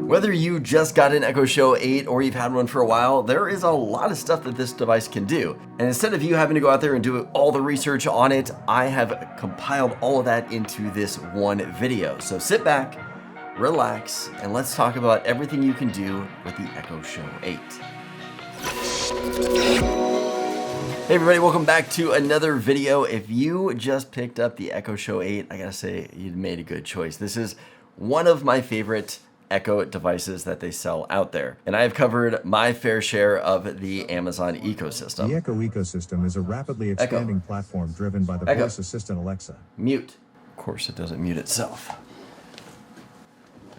Whether you just got an Echo Show 8 or you've had one for a while, there is a lot of stuff that this device can do. And instead of you having to go out there and do all the research on it, I have compiled all of that into this one video. So sit back, relax, and let's talk about everything you can do with the Echo Show 8. Hey everybody, welcome back to another video. If you just picked up the Echo Show 8, I gotta say, you made a good choice. This is one of my favorite Echo devices that they sell out there. And I've covered my fair share of the Amazon ecosystem. The Echo ecosystem is a rapidly expanding platform driven by the voice assistant Alexa. Mute. Of course it doesn't mute itself.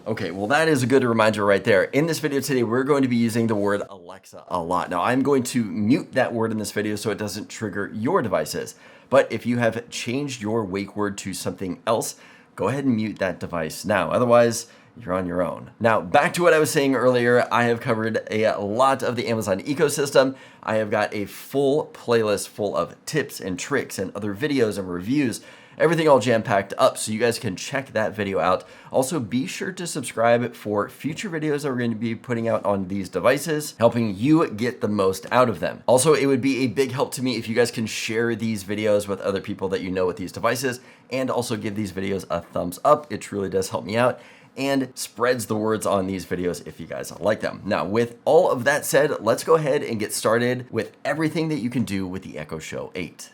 Okay, well that is a good reminder right there. In this video today, we're going to be using the word Alexa a lot. Now I'm going to mute that word in this video so it doesn't trigger your devices. But if you have changed your wake word to something else, go ahead and mute that device now. Otherwise, you're on your own. Now, back to what I was saying earlier, I have covered a lot of the Amazon ecosystem. I have got a full playlist full of tips and tricks and other videos and reviews, everything all jam-packed up, so you guys can check that video out. Also, be sure to subscribe for future videos that we're going to be putting out on these devices, helping you get the most out of them. Also, it would be a big help to me if you guys can share these videos with other people that you know with these devices, and also give these videos a thumbs up. It truly does help me out and spreads the words on these videos if you guys like them. Now, with all of that said, let's go ahead and get started with everything that you can do with the Echo Show 8.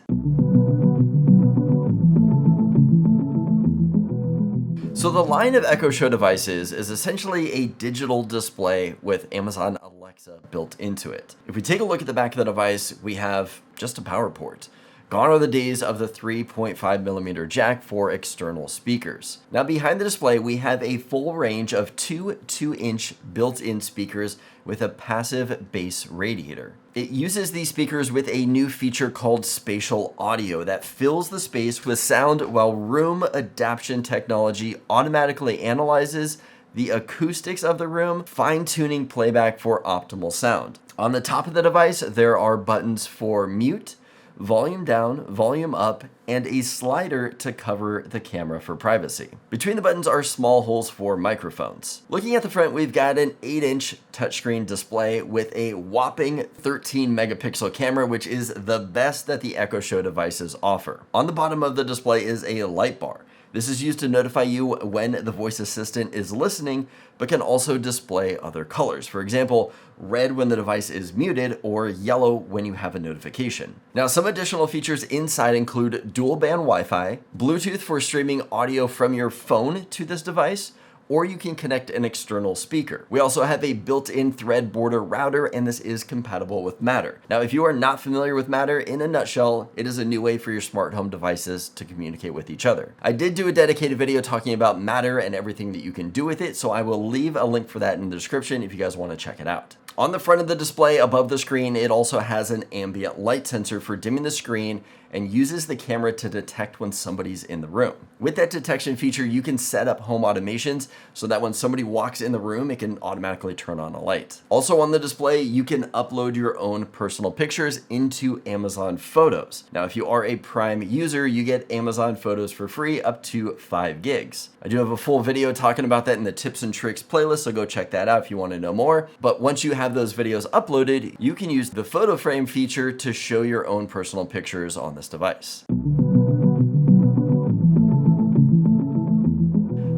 So the line of Echo Show devices is essentially a digital display with Amazon Alexa built into it. If we take a look at the back of the device, we have just a power port. Gone are the days of the 3.5mm jack for external speakers. Now behind the display, we have a full range of two 2-inch built-in speakers with a passive bass radiator. It uses these speakers with a new feature called spatial audio that fills the space with sound while room adaptation technology automatically analyzes the acoustics of the room, fine-tuning playback for optimal sound. On the top of the device, there are buttons for mute, volume down, volume up, and a slider to cover the camera for privacy. Between the buttons are small holes for microphones. Looking at the front, we've got an 8-inch touchscreen display with a whopping 13 megapixel camera, which is the best that the Echo Show devices offer. On the bottom of the display is a light bar. This is used to notify you when the voice assistant is listening, but can also display other colors. For example, red when the device is muted or yellow when you have a notification. Now, some additional features inside include dual band Wi-Fi, Bluetooth for streaming audio from your phone to this device, or you can connect an external speaker. We also have a built-in thread border router, and this is compatible with Matter. Now, if you are not familiar with Matter, in a nutshell, it is a new way for your smart home devices to communicate with each other. I did do a dedicated video talking about Matter and everything that you can do with it, so I will leave a link for that in the description if you guys want to check it out. On the front of the display above the screen, it also has an ambient light sensor for dimming the screen and uses the camera to detect when somebody's in the room. With that detection feature, you can set up home automations so that when somebody walks in the room, it can automatically turn on a light. Also on the display, you can upload your own personal pictures into Amazon Photos. Now, if you are a Prime user, you get Amazon Photos for free up to 5 gigs. I do have a full video talking about that in the tips and tricks playlist, so go check that out if you want to know more. But once you have those videos uploaded, you can use the photo frame feature to show your own personal pictures on this device.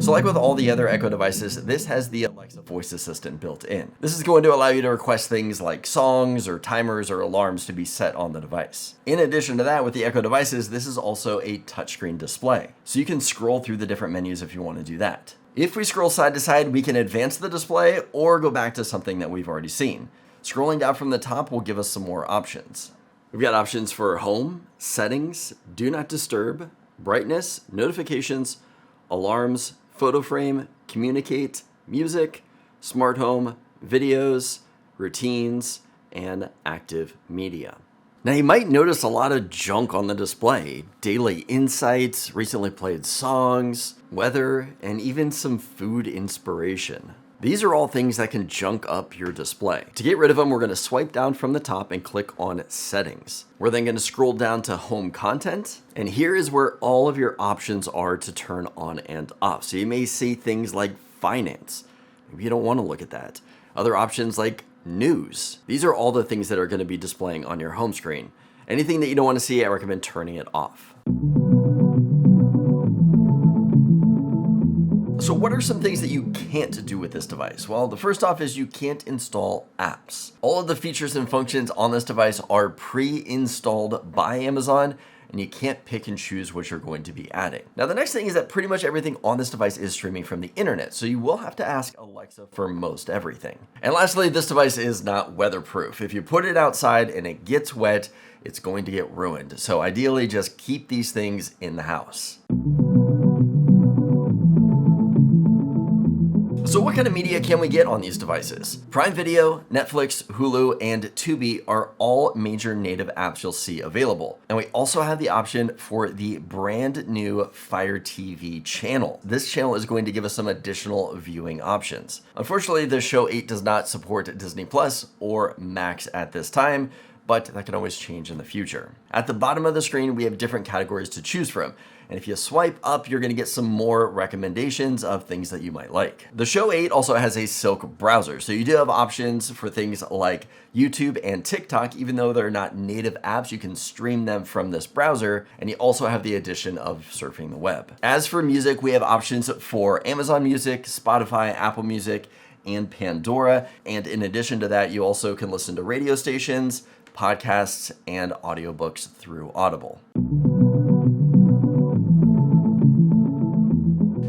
So like with all the other Echo devices, this has the Alexa voice assistant built in. This is going to allow you to request things like songs or timers or alarms to be set on the device. In addition to that, with the Echo devices, this is also a touchscreen display. So you can scroll through the different menus if you want to do that. If we scroll side to side, we can advance the display or go back to something that we've already seen. Scrolling down from the top will give us some more options. We've got options for home, settings, do not disturb, brightness, notifications, alarms, photo frame, communicate, music, smart home, videos, routines, and active media. Now you might notice a lot of junk on the display. Daily insights, recently played songs, weather, and even some food inspiration. These are all things that can junk up your display. To get rid of them, we're going to swipe down from the top and click on Settings. We're then going to scroll down to Home Content, and here is where all of your options are to turn on and off. So you may see things like Finance. Maybe you don't want to look at that. Other options like news. These are all the things that are going to be displaying on your home screen. Anything that you don't want to see, I recommend turning it off. So what are some things that you can't do with this device? Well, the first off is you can't install apps. All of the features and functions on this device are pre-installed by Amazon, and you can't pick and choose what you're going to be adding. Now, the next thing is that pretty much everything on this device is streaming from the internet, so you will have to ask Alexa for most everything. And lastly, this device is not weatherproof. If you put it outside and it gets wet, it's going to get ruined. So ideally, just keep these things in the house. So what kind of media can we get on these devices? Prime Video, Netflix, Hulu, and Tubi are all major native apps you'll see available. And we also have the option for the brand new Fire TV channel. This channel is going to give us some additional viewing options. Unfortunately, the Show 8 does not support Disney Plus or Max at this time, but that can always change in the future. At the bottom of the screen, we have different categories to choose from. And if you swipe up, you're gonna get some more recommendations of things that you might like. The Show 8 also has a Silk browser, so you do have options for things like YouTube and TikTok. Even though they're not native apps, you can stream them from this browser, and you also have the addition of surfing the web. As for music, we have options for Amazon Music, Spotify, Apple Music, and Pandora. And in addition to that, you also can listen to radio stations, podcasts, and audiobooks through Audible.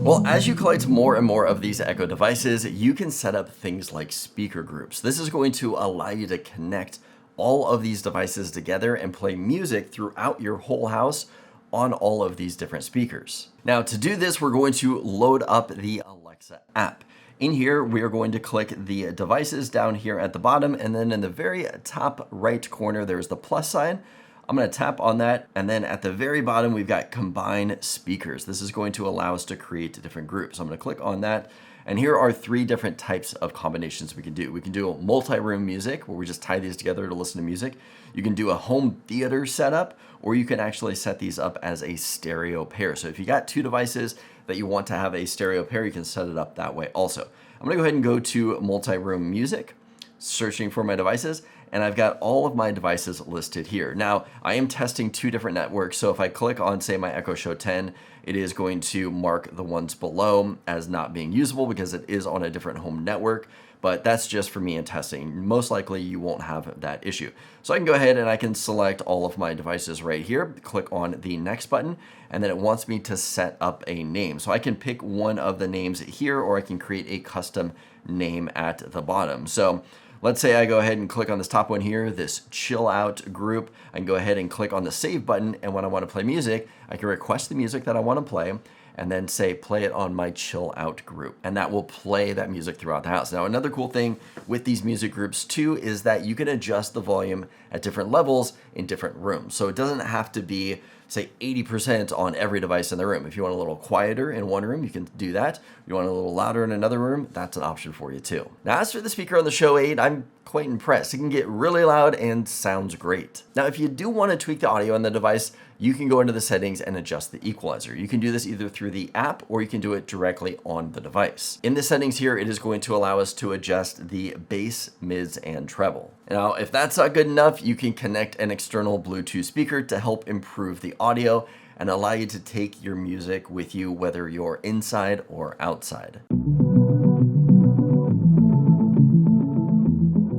Well, as you collect more and more of these Echo devices, you can set up things like speaker groups. This is going to allow you to connect all of these devices together and play music throughout your whole house on all of these different speakers. Now, to do this, we're going to load up the Alexa app. In here, we are going to click the devices down here at the bottom, and then in the very top right corner, there's the plus sign. I'm going to tap on that, and then at the very bottom, we've got combine speakers. This is going to allow us to create different groups. So I'm going to click on that, and here are 3 different types of combinations we can do. We can do a multi-room music, where we just tie these together to listen to music. You can do a home theater setup, or you can actually set these up as a stereo pair. So if you got 2 devices that you want to have a stereo pair, you can set it up that way also. I'm going to go ahead and go to multi-room music, searching for my devices, and I've got all of my devices listed here. Now, I am testing 2 different networks, so if I click on, say, my Echo Show 10, it is going to mark the ones below as not being usable because it is on a different home network, but that's just for me in testing. Most likely, you won't have that issue. So I can go ahead and I can select all of my devices right here, click on the next button, and then it wants me to set up a name. So I can pick one of the names here, or I can create a custom name at the bottom. So let's say I go ahead and click on this top one here, this chill out group. I can go ahead and click on the save button, and when I want to play music, I can request the music that I want to play, and then say play it on my chill out group, and that will play that music throughout the house. Now, another cool thing with these music groups too is that you can adjust the volume at different levels in different rooms. So it doesn't have to be, say, 80% on every device in the room. If you want a little quieter in one room, you can do that. If you want a little louder in another room, that's an option for you too. Now, as for the speaker on the Show 8, I'm quite impressed. It can get really loud and sounds great. Now, if you do want to tweak the audio on the device, you can go into the settings and adjust the equalizer. You can do this either through the app or you can do it directly on the device. In the settings here, it is going to allow us to adjust the bass, mids, and treble. Now, if that's not good enough, you can connect an external Bluetooth speaker to help improve the audio and allow you to take your music with you, whether you're inside or outside.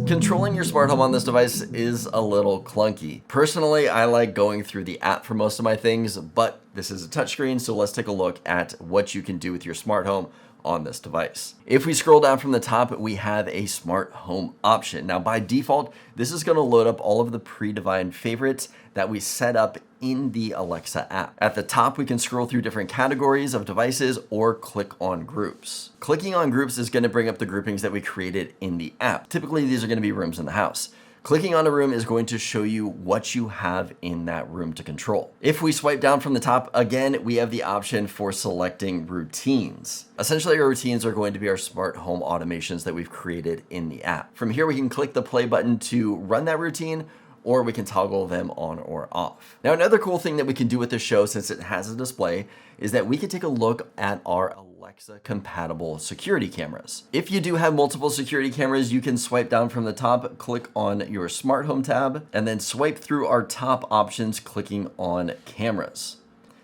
Controlling your smart home on this device is a little clunky. Personally, I like going through the app for most of my things, but this is a touchscreen, so let's take a look at what you can do with your smart home on this device. If we scroll down from the top, we have a smart home option. Now, by default, this is going to load up all of the predefined favorites that we set up in the Alexa app. At the top, we can scroll through different categories of devices or click on groups. Clicking on groups is going to bring up the groupings that we created in the app. Typically, these are going to be rooms in the house. Clicking on a room is going to show you what you have in that room to control. If we swipe down from the top, again, we have the option for selecting routines. Essentially, our routines are going to be our smart home automations that we've created in the app. From here, we can click the play button to run that routine, or we can toggle them on or off. Now, another cool thing that we can do with this show, since it has a display, is that we can take a look at our Alexa Alexa compatible security cameras. If you do have multiple security cameras, you can swipe down from the top, click on your smart home tab, and then swipe through our top options, clicking on cameras.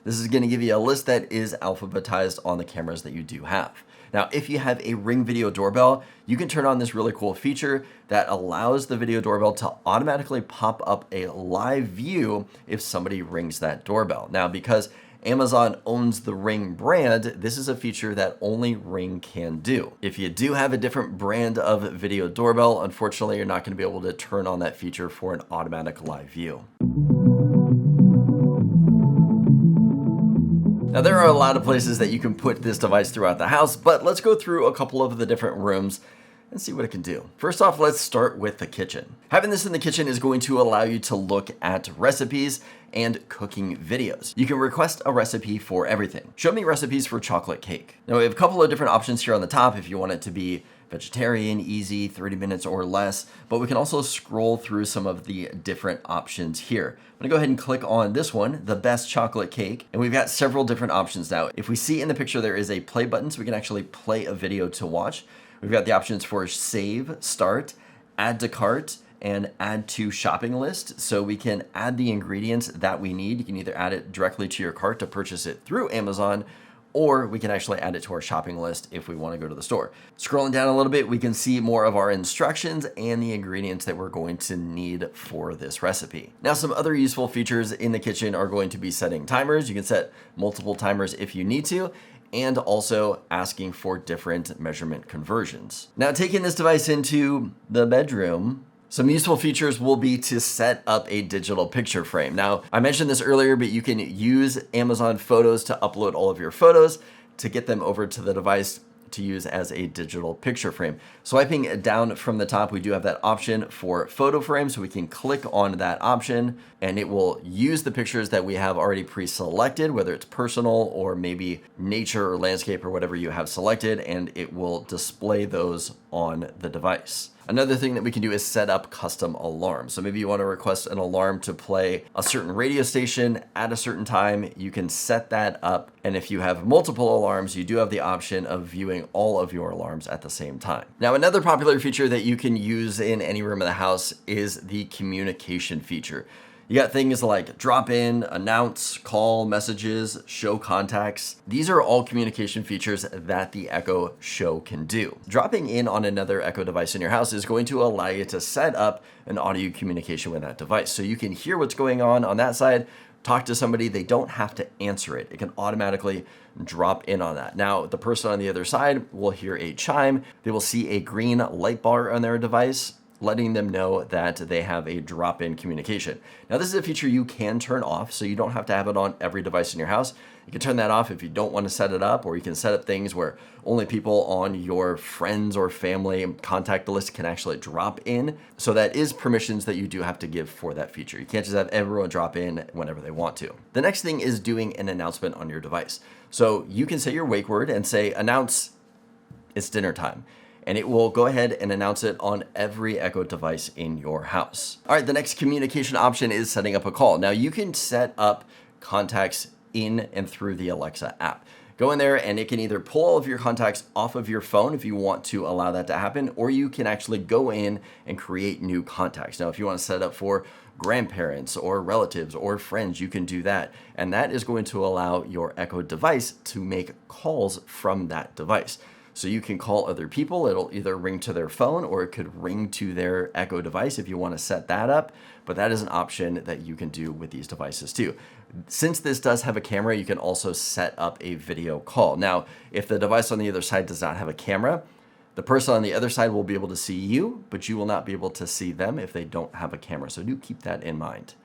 This is going to give you a list that is alphabetized on the cameras that you do have. Now, if you have a Ring video doorbell, you can turn on this really cool feature that allows the video doorbell to automatically pop up a live view if somebody rings that doorbell. Now, because Amazon owns the Ring brand, this is a feature that only Ring can do. If you do have a different brand of video doorbell, unfortunately, you're not going to be able to turn on that feature for an automatic live view. Now, there are a lot of places that you can put this device throughout the house, but let's go through a couple of the different rooms and see what it can do. First off, let's start with the kitchen. Having this in the kitchen is going to allow you to look at recipes and cooking videos. You can request a recipe for everything. Show me recipes for chocolate cake. Now, we have a couple of different options here on the top if you want it to be vegetarian, easy, 30 minutes or less, but we can also scroll through some of the different options here. I'm gonna go ahead and click on this one, the best chocolate cake, and we've got several different options now. If we see in the picture, there is a play button, so we can actually play a video to watch. We've got the options for save, start, add to cart, and add to shopping list. So we can add the ingredients that we need. You can either add it directly to your cart to purchase it through Amazon, or we can actually add it to our shopping list if we want to go to the store. Scrolling down a little bit, we can see more of our instructions and the ingredients that we're going to need for this recipe. Now, some other useful features in the kitchen are going to be setting timers. You can set multiple timers if you need to, and also asking for different measurement conversions. Now, taking this device into the bedroom, some useful features will be to set up a digital picture frame. Now, I mentioned this earlier, but you can use Amazon Photos to upload all of your photos to get them over to the device to use as a digital picture frame. Swiping down from the top, we do have that option for photo frame, so we can click on that option and it will use the pictures that we have already pre-selected, whether it's personal or maybe nature or landscape or whatever you have selected, and it will display those on the device. Another thing that we can do is set up custom alarms. So maybe you want to request an alarm to play a certain radio station at a certain time. You can set that up. And if you have multiple alarms, you do have the option of viewing all of your alarms at the same time. Now, another popular feature that you can use in any room of the house is the communication feature. You got things like drop in, announce, call, messages, show contacts. These are all communication features that the Echo Show can do. Dropping in on another Echo device in your house is going to allow you to set up an audio communication with that device. So you can hear what's going on that side, talk to somebody, they don't have to answer it. It can automatically drop in on that. Now, the person on the other side will hear a chime. They will see a green light bar on their device, letting them know that they have a drop-in communication. Now, this is a feature you can turn off, so you don't have to have it on every device in your house. You can turn that off if you don't want to set it up, or you can set up things where only people on your friends or family contact list can actually drop in. So that is permissions that you do have to give for that feature. You can't just have everyone drop in whenever they want to. The next thing is doing an announcement on your device. So you can say your wake word and say, announce it's dinner time, and it will go ahead and announce it on every Echo device in your house. All right, the next communication option is setting up a call. Now, you can set up contacts in and through the Alexa app. Go in there and it can either pull all of your contacts off of your phone if you want to allow that to happen, or you can actually go in and create new contacts. Now, if you want to set it up for grandparents or relatives or friends, you can do that. And that is going to allow your Echo device to make calls from that device. So you can call other people. It'll either ring to their phone or it could ring to their Echo device if you want to set that up. But that is an option that you can do with these devices too. Since this does have a camera, you can also set up a video call. Now, if the device on the other side does not have a camera, the person on the other side will be able to see you, but you will not be able to see them if they don't have a camera. So do keep that in mind.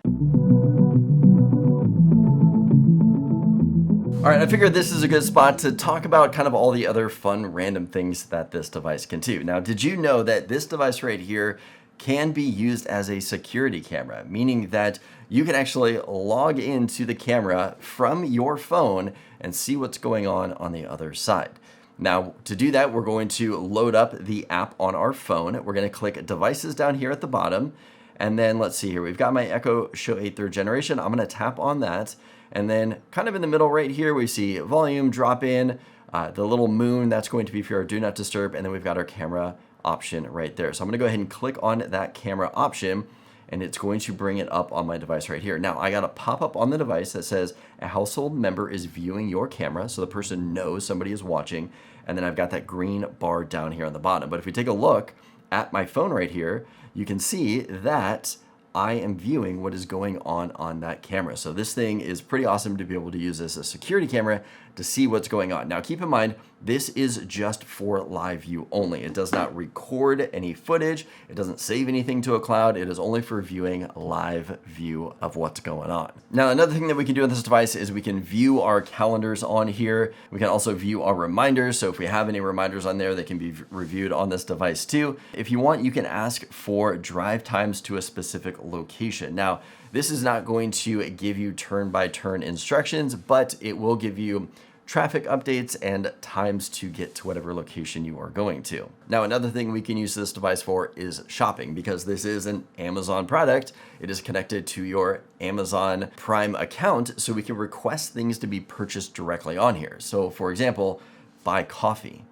All right, I figured this is a good spot to talk about kind of all the other fun random things that this device can do. Now, did you know that this device right here can be used as a security camera, meaning that you can actually log into the camera from your phone and see what's going on the other side. Now, to do that, we're going to load up the app on our phone. We're going to click devices down here at the bottom. And then let's see here, we've got my Echo Show 8 3rd generation. I'm going to tap on that. And then kind of in the middle right here, we see volume, drop in, The little moon, that's going to be for our do not disturb, and then we've got our camera option right there. So I'm gonna go ahead and click on that camera option, and it's going to bring it up on my device right here. Now I got a pop-up on the device that says a household member is viewing your camera, so the person knows somebody is watching, and then I've got that green bar down here on the bottom. But if we take a look at my phone right here, you can see that I am viewing what is going on that camera. So this thing is pretty awesome to be able to use as a security camera to see what's going on. Now keep in mind, this is just for live view only. It does not record any footage. It doesn't save anything to a cloud. It is only for viewing live view of what's going on. Now, another thing that we can do on this device is we can view our calendars on here. We can also view our reminders. So if we have any reminders on there, they can be reviewed on this device too. If you want, you can ask for drive times to a specific location. Now, this is not going to give you turn-by-turn instructions, but it will give you traffic updates and times to get to whatever location you are going to. Now, another thing we can use this device for is shopping. Because this is an Amazon product, it is connected to your Amazon Prime account, so we can request things to be purchased directly on here. So for example, buy coffee.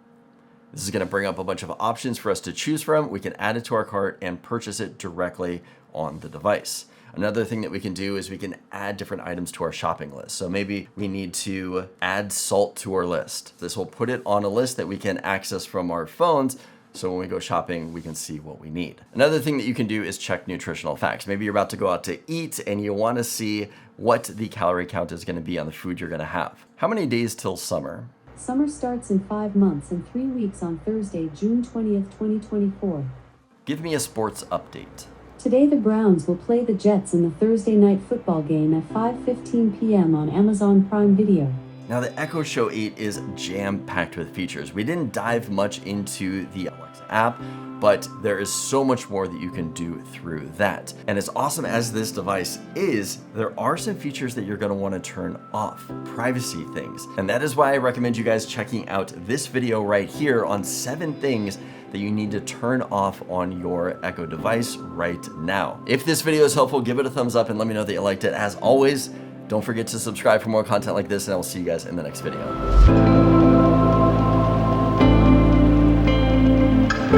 This is going to bring up a bunch of options for us to choose from. We can add it to our cart and purchase it directly on the device. Another thing that we can do is we can add different items to our shopping list. So maybe we need to add salt to our list. This will put it on a list that we can access from our phones. So when we go shopping, we can see what we need. Another thing that you can do is check nutritional facts. Maybe you're about to go out to eat and you want to see what the calorie count is going to be on the food you're going to have. How many days till summer? Summer starts in 5 months and 3 weeks on Thursday, June 20th, 2024. Give me a sports update. Today the Browns will play the Jets in the Thursday night football game at 5:15 p.m. on Amazon Prime Video. Now the Echo Show 8 is jam-packed with features. We didn't dive much into the Alexa app, but there is so much more that you can do through that. And as awesome as this device is, there are some features that you're gonna wanna turn off, privacy things. And that is why I recommend you guys checking out this video right here on 7 things that you need to turn off on your Echo device right now. If this video is helpful, give it a thumbs up and let me know that you liked it. As always, don't forget to subscribe for more content like this, and I will see you guys in the next video.